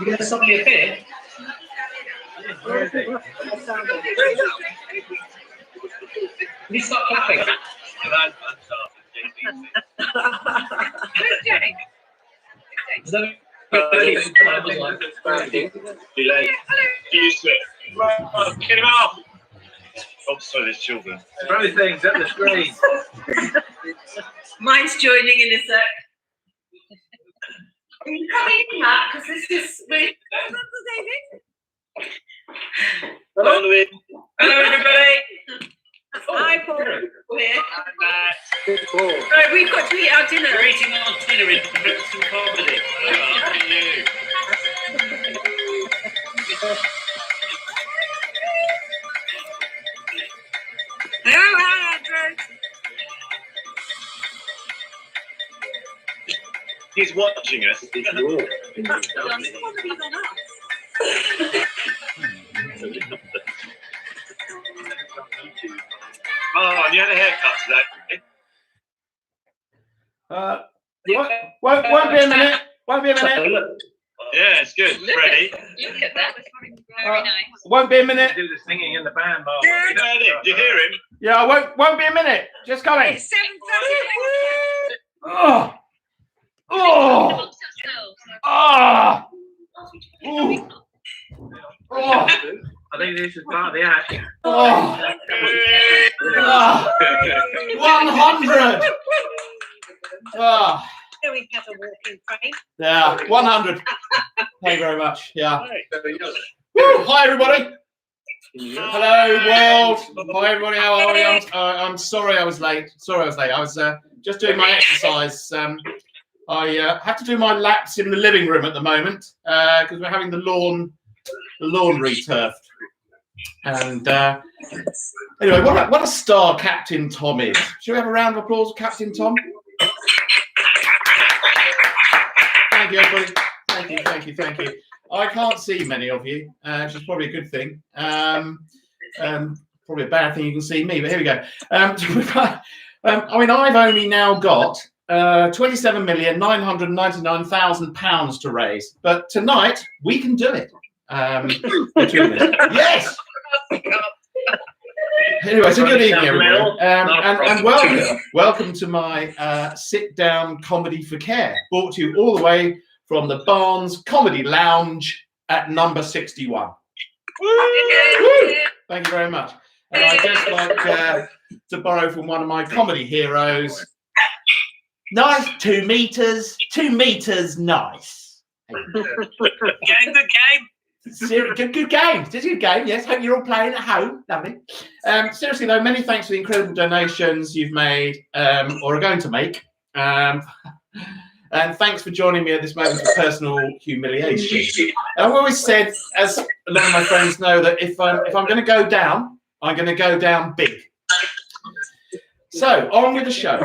You going to stop me a beer? You start clapping. Get him off! Oh, sorry, there's children. Throw things at the screen. Mine's joining in a sec. Are you coming in, Matt? Because this is me. Hello, Louis. Hello, everybody. Hi, Paul. We're here. Right, we've got to eat our dinner. We're eating our dinner in Brixton Comedy. After you. Hello, Andrew. He's watching us. Oh, and you had a haircut today. Won't be a minute. Won't be a minute. Yeah, it's good. Ready? Look at that. Very nice. Won't be a minute. Do the singing in the band, Bob. Do you hear him? Yeah, won't be a minute. Just coming. It's 7:30. Oh. Oh. Ah. Oh. Oh. I think this is part of the act. Oh. 100. Oh. We have a walking frame. Yeah, 100. Thank you very much. Yeah. Woo. Hi, everybody. Hello, world. Hi, everybody. How are you? I'm sorry I was late. I was just doing my exercise. I have to do my laps in the living room at the moment because we're having the lawn returfed. And anyway, what a star Captain Tom is. Should we have a round of applause for Captain Tom? Thank you, everybody. Thank you. I can't see many of you, which is probably a good thing. Probably a bad thing you can see me, but here we go. I mean, I've only now got £27,999,000 to raise, but tonight we can do it. Yes. Anyway, so good evening, everybody, and welcome to my sit-down comedy for care, brought to you all the way from the Barnes Comedy Lounge at number 61. Woo! Thank you very much. And I'd just like to borrow from one of my comedy heroes. Nice 2 meters, 2 meters, nice. Good game. Good game. It's a good game. Yes, hope you're all playing at home. Lovely. Seriously though, many thanks for the incredible donations you've made or are going to make. And thanks for joining me at this moment of personal humiliation. I've always said, as a lot of my friends know, that if I'm going to go down, I'm going to go down big. So on with the show.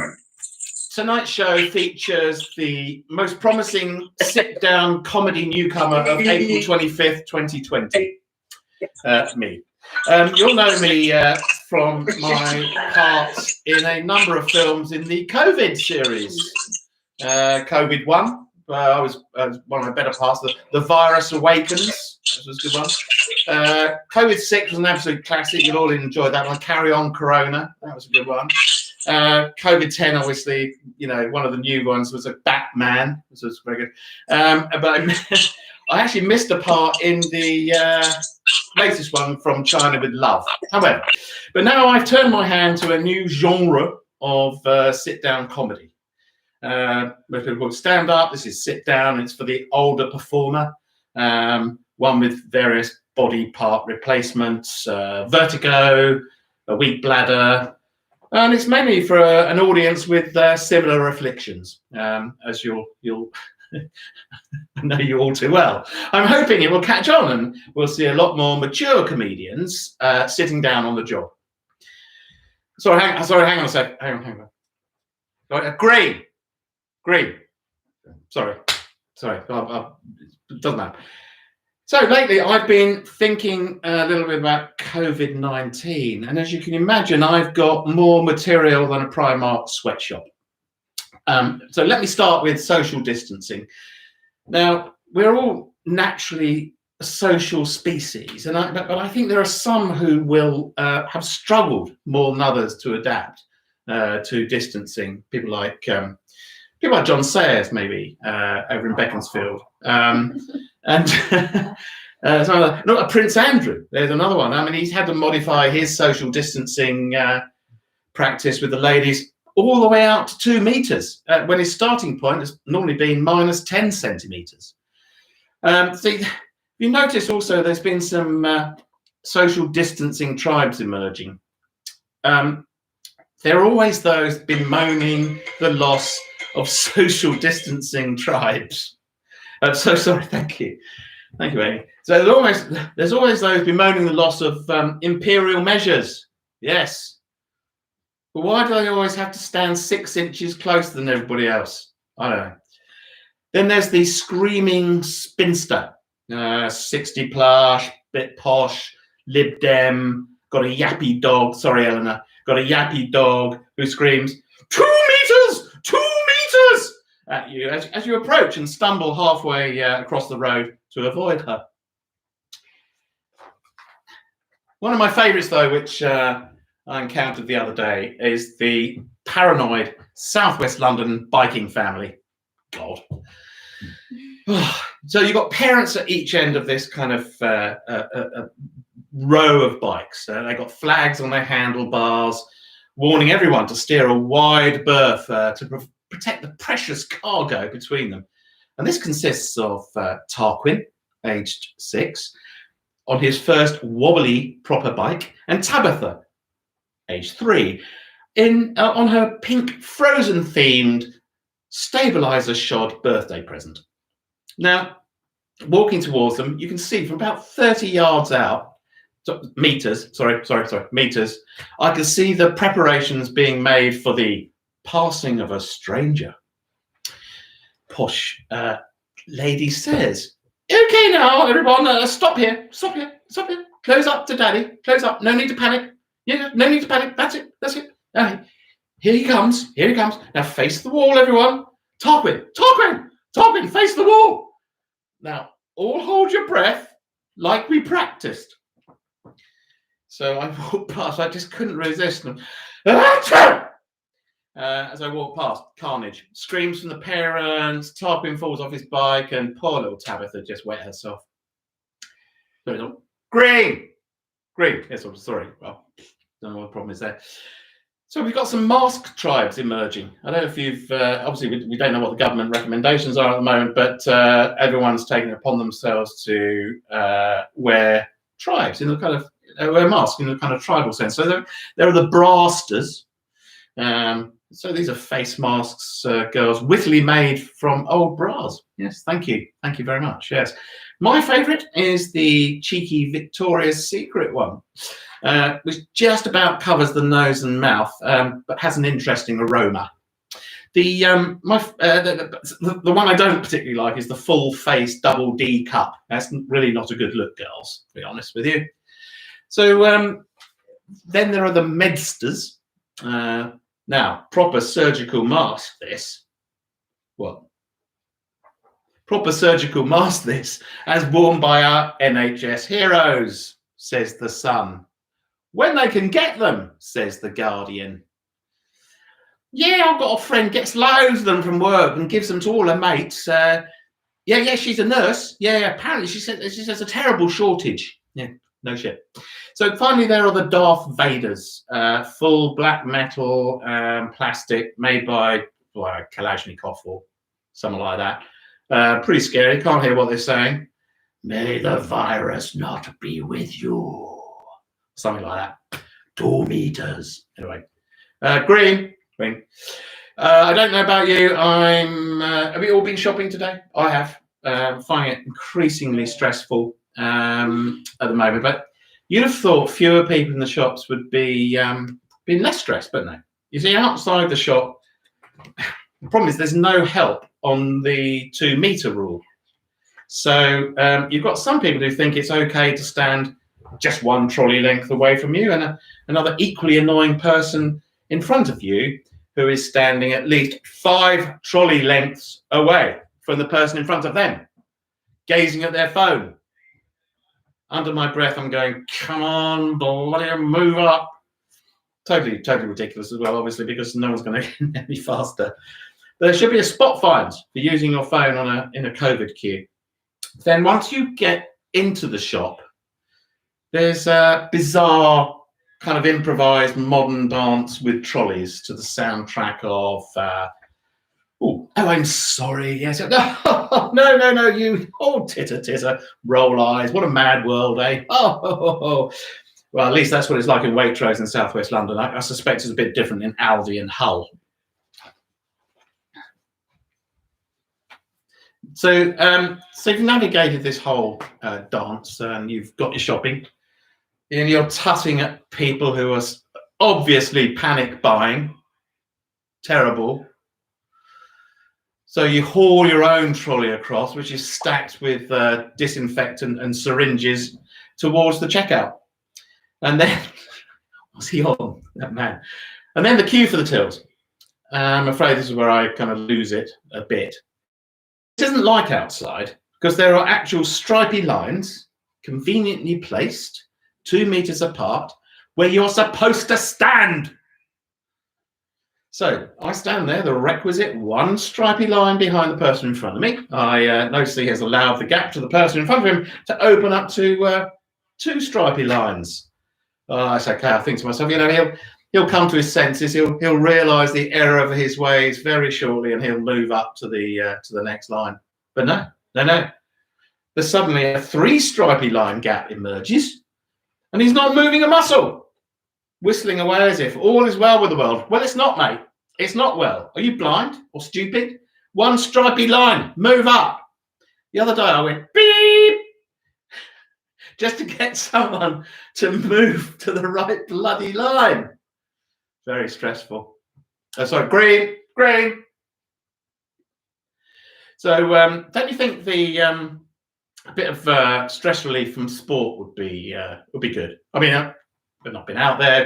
Tonight's show features the most promising sit-down comedy newcomer of April 25th, 2020. Me. You'll know me from my parts in a number of films in the COVID series. COVID 1, I was one of my better parts. The Virus Awakens, this was a good one. COVID 6 was an absolute classic. You'll all enjoy that one. Carry On Corona, that was a good one. COVID 10, obviously, you know, one of the new ones was a Batman. This was very good. But I actually missed a part in the latest one, From China with Love. However, but now I've turned my hand to a new genre of sit-down comedy. Most people call it stand-up. This is sit-down. It's for the older performer. One with various body part replacements, vertigo, a weak bladder. And it's mainly for an audience with similar afflictions, as you'll know you all too well. I'm hoping it will catch on and we'll see a lot more mature comedians sitting down on the job. Sorry, hang on a sec. Hang on. Green. Sorry. It doesn't matter. So lately, I've been thinking a little bit about COVID-19, and as you can imagine, I've got more material than a Primark sweatshop. So let me start with social distancing. Now, we're all naturally a social species, but I think there are some who will have struggled more than others to adapt to distancing. People like John Sayers, maybe over in Beaconsfield, and Prince Andrew. There's another one. I mean, he's had to modify his social distancing practice with the ladies all the way out to 2 meters, when his starting point has normally been minus 10 centimeters. So you notice also there's been some social distancing tribes emerging. There are always those bemoaning the loss of social distancing tribes. So sorry, thank you, Amy. So there's always those bemoaning the loss of imperial measures. Yes. But why do they always have to stand 6 inches closer than everybody else? I don't know. Then there's the screaming spinster, 60 plus, bit posh, Lib Dem, got a yappy dog. Sorry, Eleanor. Got a yappy dog who screams, 2 meters, 2 meters at you as you approach and stumble halfway across the road to avoid her. One of my favorites, though, which I encountered the other day, is the paranoid Southwest London biking family. God. So you've got parents at each end of this kind of row of bikes. They've got flags on their handlebars, warning everyone to steer a wide berth to protect the precious cargo between them. And this consists of Tarquin, aged 6, on his first wobbly proper bike, and Tabitha, aged 3, on her pink Frozen-themed stabilizer shod birthday present. Now, walking towards them, you can see from about 30 yards out, meters, I can see the preparations being made for the passing of a stranger. Posh lady says, "Okay now, everyone, stop here. Close up to Daddy, close up, no need to panic. Yeah, no need to panic, that's it. Right. Here he comes. Now face the wall, everyone. Tarquin, face the wall. Now, all hold your breath like we practiced." So I walked past, I just couldn't resist them. As I walked past, carnage. Screams from the parents, Tarquin falls off his bike, and poor little Tabitha just wet herself. Green! Yes, I'm sorry. Well, don't know what the problem is there. So we've got some mask tribes emerging. I don't know if you've, obviously we don't know what the government recommendations are at the moment, but everyone's taken it upon themselves to wear tribes in the kind of, wear masks in the kind of tribal sense. So there are the brasters. So these are face masks, girls, wittily made from old bras. Yes, thank you very much. Yes, my favourite is the cheeky Victoria's Secret one, which just about covers the nose and mouth, but has an interesting aroma. The one I don't particularly like is the full face double D cup. That's really not a good look, girls, to be honest with you. So then there are the Medsters. Now, proper surgical mask this. What? Proper surgical mask this, as worn by our NHS heroes, says the Sun. When they can get them, says the Guardian. Yeah, I've got a friend, gets loads of them from work and gives them to all her mates. Yeah, she's a nurse. Yeah, apparently she says a terrible shortage. Yeah, no shit. So finally, there are the Darth Vaders, full black metal plastic made by Kalashnikov or something like that. Pretty scary. Can't hear what they're saying. May the virus not be with you. Something like that. 2 meters. Anyway, green. I don't know about you. Have you all been shopping today? I have. Finding it increasingly stressful at the moment, but you'd have thought fewer people in the shops would be less stressed, but no. You see, outside the shop, the problem is there's no help on the 2 meter rule. So you've got some people who think it's okay to stand just 1 trolley length away from you, and another equally annoying person in front of you who is standing at least 5 trolley lengths away from the person in front of them. gazing at their phone. Under my breath, I'm going, come on, bloody move up. Totally ridiculous as well, obviously, because no one's going to get any faster. There should be a spot fines for using your phone in a COVID queue. Then once you get into the shop, there's a bizarre kind of improvised modern dance with trolleys to the soundtrack of oh, I'm sorry, yes, no, you, titter, roll eyes, what a mad world, eh? Oh. Well, at least that's what it's like in Waitrose in southwest London. I suspect it's a bit different in Aldi and Hull. So you've navigated this whole dance, and you've got your shopping, and you're tutting at people who are obviously panic buying. Terrible. So you haul your own trolley across, which is stacked with disinfectant and syringes, towards the checkout. And then, what's he on, that man? And then the queue for the tills. I'm afraid this is where I kind of lose it a bit. It isn't like outside, because there are actual stripy lines, conveniently placed, 2 meters apart, where you're supposed to stand. So I stand there, the requisite one stripy line behind the person in front of me. I notice he has allowed the gap to the person in front of him to open up to 2 stripy lines. It's okay. I think to myself, he'll come to his senses. He'll realise the error of his ways very shortly, and he'll move up to the next line. But no. There's suddenly a 3 stripy line gap emerges, and he's not moving a muscle, whistling away as if all is well with the world. Well, it's not, mate. It's not well. Are you blind or stupid? 1 stripy line, move up. The other day I went beep just to get someone to move to the right bloody line. Very stressful. Sorry, green. So don't you think the a bit of stress relief from sport would be good? I mean, I've not been out there,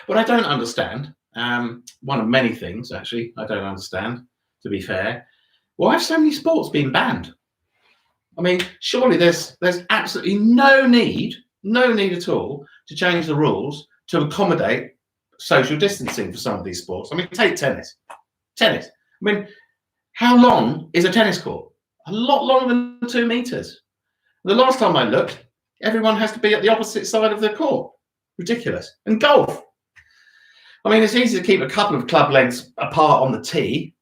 but I don't understand. One of many things, actually, I don't understand, to be fair. Why have so many sports been banned? I mean, surely there's absolutely no need at all to change the rules to accommodate social distancing for some of these sports. I mean, take tennis. I mean, how long is a tennis court? A lot longer than 2 meters. The last time I looked, everyone has to be at the opposite side of the court. Ridiculous. And golf. I mean, it's easy to keep a couple of club lengths apart on the tee.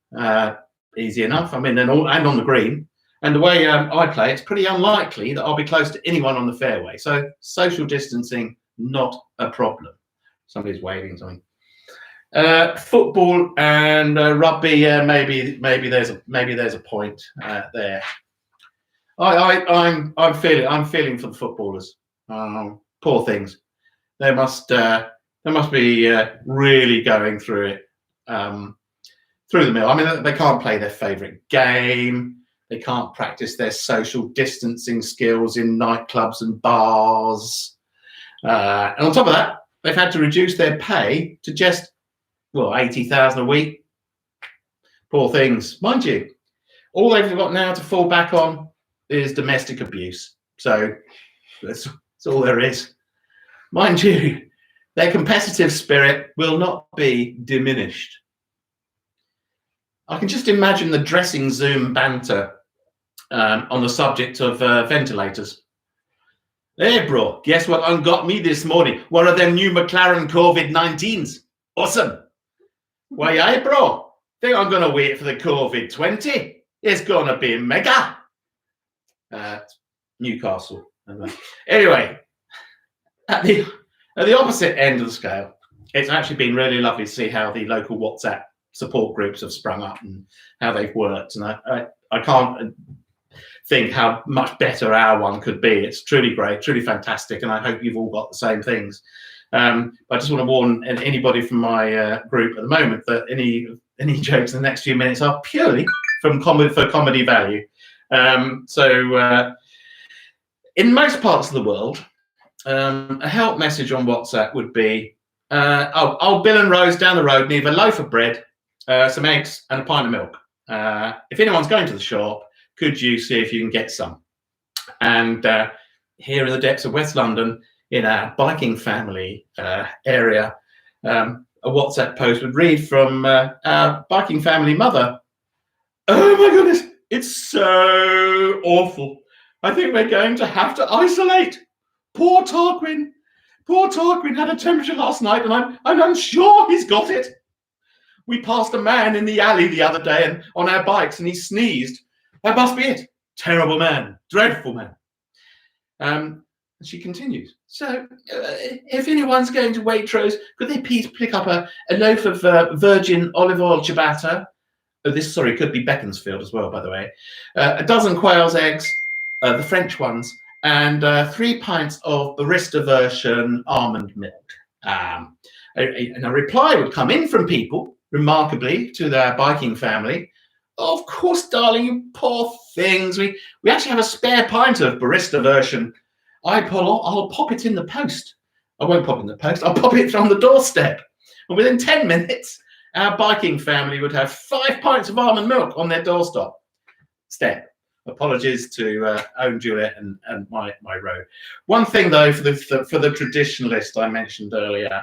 Easy enough. I mean, and on the green. And the way I play, it's pretty unlikely that I'll be close to anyone on the fairway. So social distancing, not a problem. Somebody's waving something. Football and rugby, maybe there's a point there. I'm feeling for the footballers. Poor things. They must be really going through it through the mill. I mean, they can't play their favourite game. They can't practice their social distancing skills in nightclubs and bars. And on top of that, they've had to reduce their pay to just, 80,000 a week. Poor things. Mind you, all they've got now to fall back on is domestic abuse. So that's all there is. Mind you, their competitive spirit will not be diminished. I can just imagine the dressing Zoom banter on the subject of ventilators. Hey, bro, guess what ungot me this morning? One of them new McLaren COVID-19s. Awesome. Why, aye, bro? Think I'm going to wait for the COVID-20? It's going to be mega. Newcastle. Anyway, at the opposite end of the scale, it's actually been really lovely to see how the local WhatsApp support groups have sprung up and how they've worked. And I can't think how much better our one could be. It's truly great, truly fantastic, and I hope you've all got the same things. I just want to warn anybody from my group at the moment that any jokes in the next few minutes are purely for comedy value. So in most parts of the world, a help message on WhatsApp would be, Bill and Rose down the road need a loaf of bread, some eggs and a pint of milk. If anyone's going to the shop, could you see if you can get some? And here in the depths of West London, in our biking family area, a WhatsApp post would read from our biking family mother. Oh my goodness, it's so awful. I think we're going to have to isolate. Poor Tarquin. Poor Tarquin had a temperature last night, and I'm sure he's got it. We passed a man in the alley the other day and on our bikes, and he sneezed. That must be it. Terrible man. Dreadful man. She continues. So, if anyone's going to Waitrose, could they please pick up a loaf of virgin olive oil ciabatta? Oh, this, sorry, could be Beaconsfield as well, by the way. A dozen quail's eggs, the French ones, and 3 pints of barista version almond milk. And a reply would come in from people, remarkably, to their biking family. Of course, darling, you poor things. We actually have a spare pint of barista version. I'll pop it in the post. I won't pop it in the post. I'll pop it on the doorstep. And within 10 minutes, our biking family would have 5 pints of almond milk on their doorstep. Apologies to Owen Juliet and my road. One thing, though, for the traditionalist I mentioned earlier,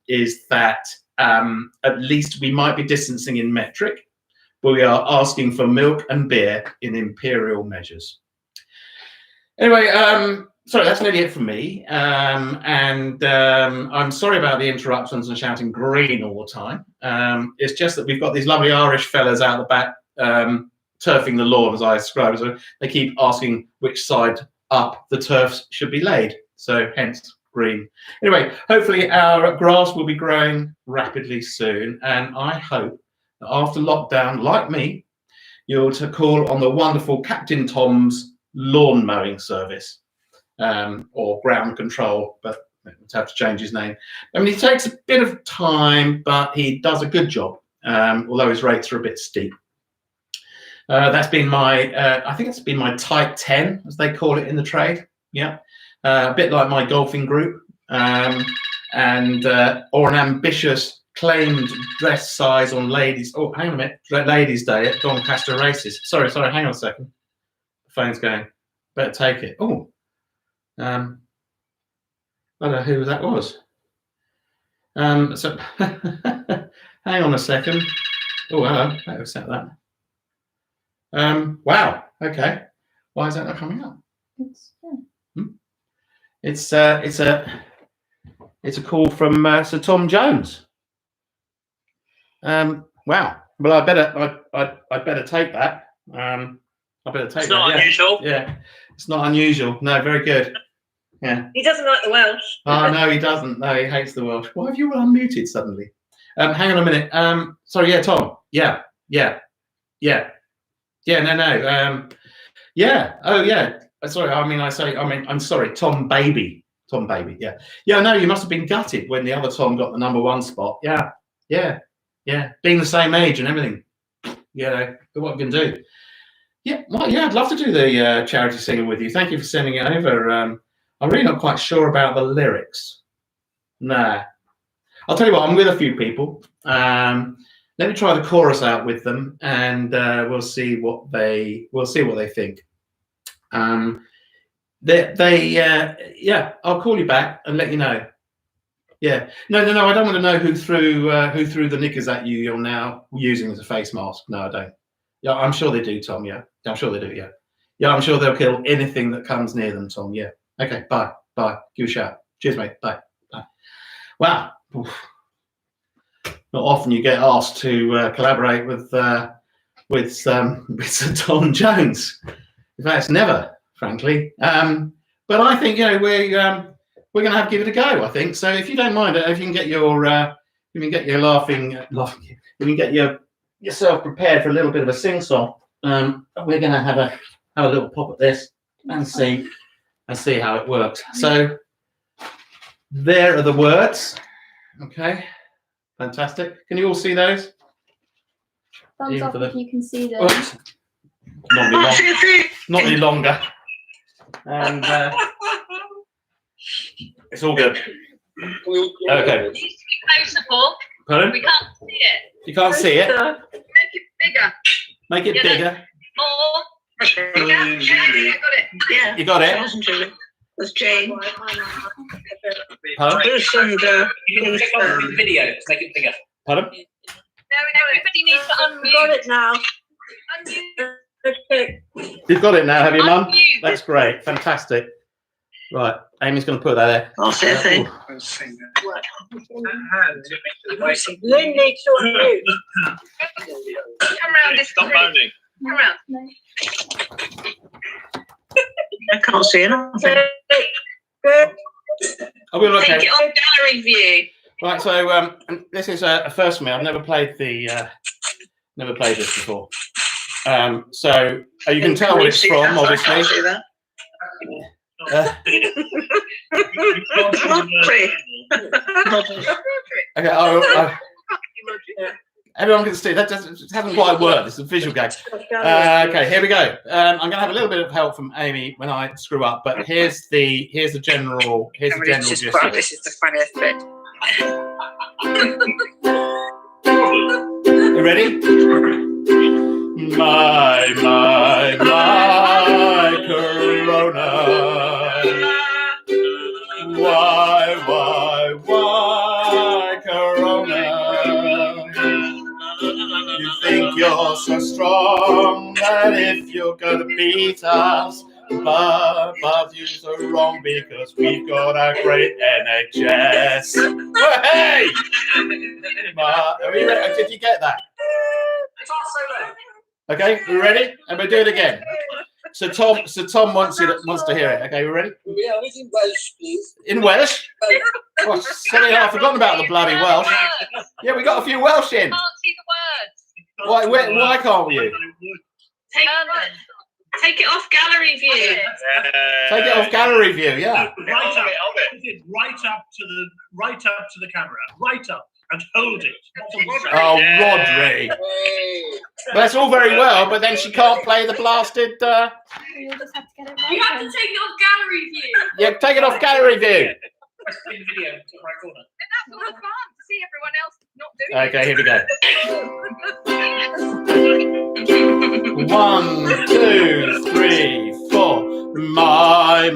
is that at least we might be distancing in metric, but we are asking for milk and beer in imperial measures. Anyway, sorry, that's nearly it from me. I'm sorry about the interruptions and shouting green all the time. It's just that we've got these lovely Irish fellas out the back turfing the lawn, as I described. So they keep asking which side up the turfs should be laid. So hence green. Anyway, hopefully our grass will be growing rapidly soon. And I hope that after lockdown, like me, you'll to call on the wonderful Captain Tom's lawn mowing service, or ground control, but we'll have to change his name. I mean, he takes a bit of time, but he does a good job, although his rates are a bit steep. That's been my, I think it's been my type 10, as they call it in the trade. Yeah, a bit like my golfing group, or an ambitious claimed dress size on ladies. Oh, hang on a minute, Ladies' Day at Doncaster Races. Sorry, hang on a second. The phone's going. Better take it. Oh, I don't know who that was. So hang on a second. Oh, hello. I'll accept that. Wow. Okay. Why is that not coming up? It's a call from Sir Tom Jones. Wow. Well, I better take that. I better take that. It's not unusual. Yeah. It's not unusual. No, very good. Yeah. He doesn't like the Welsh. Oh no, he doesn't. No, he hates the Welsh. Why have you unmuted suddenly? Hang on a minute. Sorry, yeah, Tom. Yeah. No. Yeah. Oh yeah. Sorry. I'm sorry. Tom Baby. Yeah. Yeah. No, you must have been gutted when the other Tom got the #1 spot. Yeah. Being the same age and everything. You know, but what we can do. Yeah. Well, yeah. I'd love to do the charity singer with you. Thank you for sending it over. I'm really not quite sure about the lyrics. Nah. I'll tell you what. I'm with a few people. Let me try the chorus out with them, and we'll see what they think. Yeah, I'll call you back and let you know. Yeah, no, I don't want to know who threw the knickers at you. You're now using as a face mask. No, I don't. Yeah, I'm sure they do, Tom. Yeah, I'm sure they do. Yeah, I'm sure they'll kill anything that comes near them, Tom. Yeah. Okay. Bye. Give a shout. Cheers, mate. Bye. Wow. Oof. Not often you get asked to collaborate with Sir Tom Jones. In fact, it's never, frankly. But I think we're going to have to give it a go. I think so. If you don't mind, if you can get your yourself prepared for a little bit of a sing-song, we're going to have a little pop at this and see how it works. So there are the words. Okay. Fantastic. Can you all see those? Thumbs up if you can see them. Oops. Not any longer. And it's all good. Okay. Closer, Paul. Pardon? We can't see it. You can't see it? Make it bigger. Make it bigger. More. Bigger. got it. Yeah. You got it? Wasn't it? Was Jane. Pardon? Bruce and You can click on the video to make it bigger. Pardon? No, everybody needs to unmute. Got it now. Unmute. You've got it now, have you, Mum? Unmute. That's great. Fantastic. Right. Amy's going to put that there. I'll say a thing. Lynn needs to unmute. Come round this Stop moaning. Come round. No. I can't see anything. Good. Oh, we're okay. Take it on gallery view. Right, so this is a first for me. I've never played this before. So you can tell what it's from, obviously. Okay, everyone can see that hasn't quite worked. It's a visual gag. Okay, here we go. I'm going to have a little bit of help from Amy when I screw up, but here's the general gist. This is the funniest bit. You ready? My Corona. Why Corona? You think you're so strong that if you're gonna beat us, but you're so wrong because we've got a great NHS. Hey! Are we ready? Did you get that? It's all solo. Okay, we ready? And we'll do it again. So Tom wants to hear it. Okay, we ready? Yeah, it's in Welsh, please. In Welsh? Oh, sorry, I've forgotten about the bloody Welsh. Yeah, we got a few Welsh in. Can't see the words. Why can't we? Take it off gallery view. Take it off gallery view, yeah. Right up. Right up to the camera. Right up and hold it. Oh, Rodri. Well, that's all very well, but then she can't play the blasted. You'll just have to get it right. You have to take it off gallery view. Yeah, take it off gallery view. Press the video to the right corner. And that's all fun to see everyone else not doing Okay, here we go. 1, 2, 3, 4. My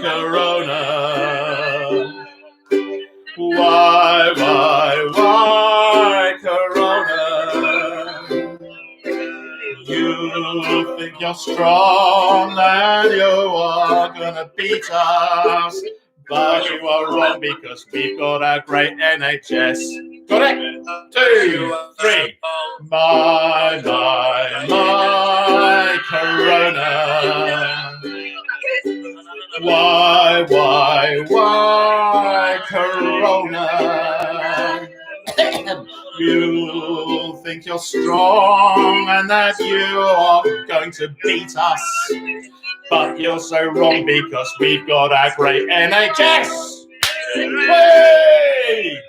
Corona. Why Corona? You think you're strong and you are gonna beat us, but you are wrong because we've got a great NHS. Got it? 2, 3. My Corona. Why Corona? You think you're strong and that you are going to beat us, but you're so wrong because we've got a great NHS. Hey!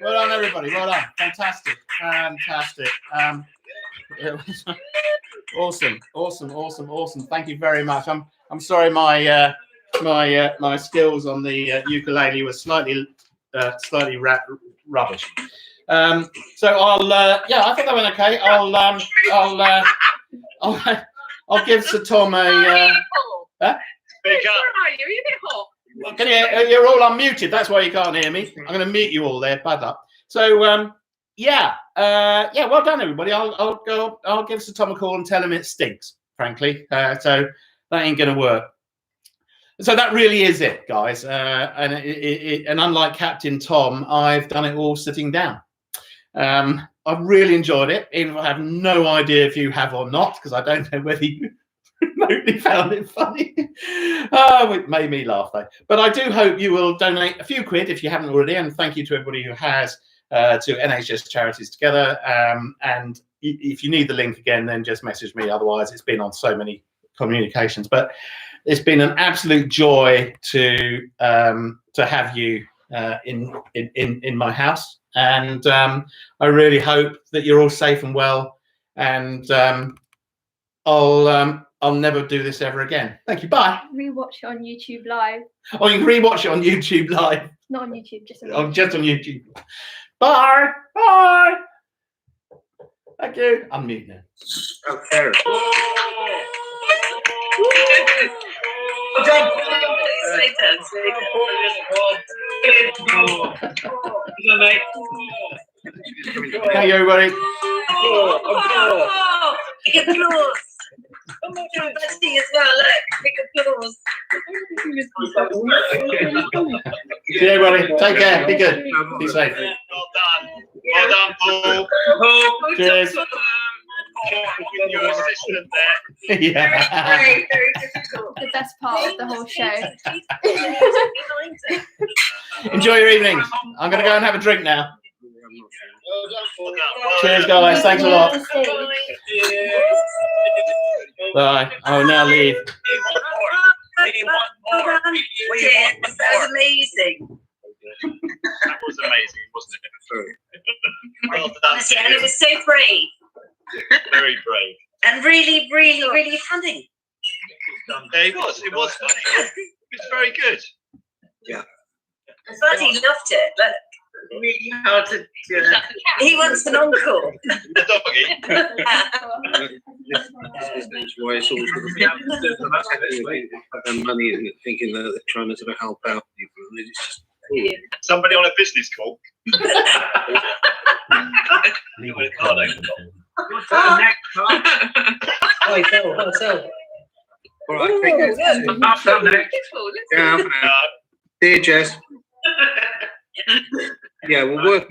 Well done, everybody. Well done. Fantastic. It was awesome. Thank you very much. I'm sorry my my skills on the ukulele was slightly rubbish. So I think I went okay. I'll give Sir Tom a. Speak up. Can you're all unmuted. That's why you can't hear me. I'm going to mute you all there. Bad luck. So well done, everybody. I'll give Sir Tom a call and tell him it stinks. Frankly, so that ain't going to work. So that really is it, guys. And unlike Captain Tom, I've done it all sitting down. I've really enjoyed it, even if I have no idea if you have or not, because I don't know whether you remotely found it funny. It made me laugh, though. But I do hope you will donate a few quid if you haven't already, and thank you to everybody who has to NHS Charities Together. And if you need the link again, then just message me. Otherwise, it's been on so many communications. But it's been an absolute joy to have you in my house, and I really hope that you're all safe and well. And I'll never do this ever again. Thank you. Bye. Rewatch it on YouTube Live. Oh, you can rewatch it on YouTube Live. Not on YouTube, just on Oh, just on YouTube. Bye. Bye. Thank you. I'm mute now. Okay. Well done. Stay down. Thank you, everybody. Oh, big applause. Buddy as well, look, big applause. See you, everybody. Take care. Be good. Be safe. Well done. Well done, Paul. Paul. Cheers. With your assistant there. Yeah. Very, very difficult. The best part of the whole show. Enjoy your evenings. I'm going to go and have a drink now. Well done, Paul. Cheers, guys. Thanks a lot. Bye. Oh, now leave. Well done. Cheers. That was amazing. That was amazing, wasn't it? Well done. Honestly, and it was so brave Very brave. and really, really, really funny. Yeah, it was. It was funny. It was very good. Buddy loved it. Look. Really hard to do that. He wants an encore. The doggy. This is why it's always got to be money, isn't it? Thinking that they're trying to sort of help out people. And it's just, Somebody on a business call. With a card open. all right, take care. Yeah, see you, Jess. Yeah, we'll work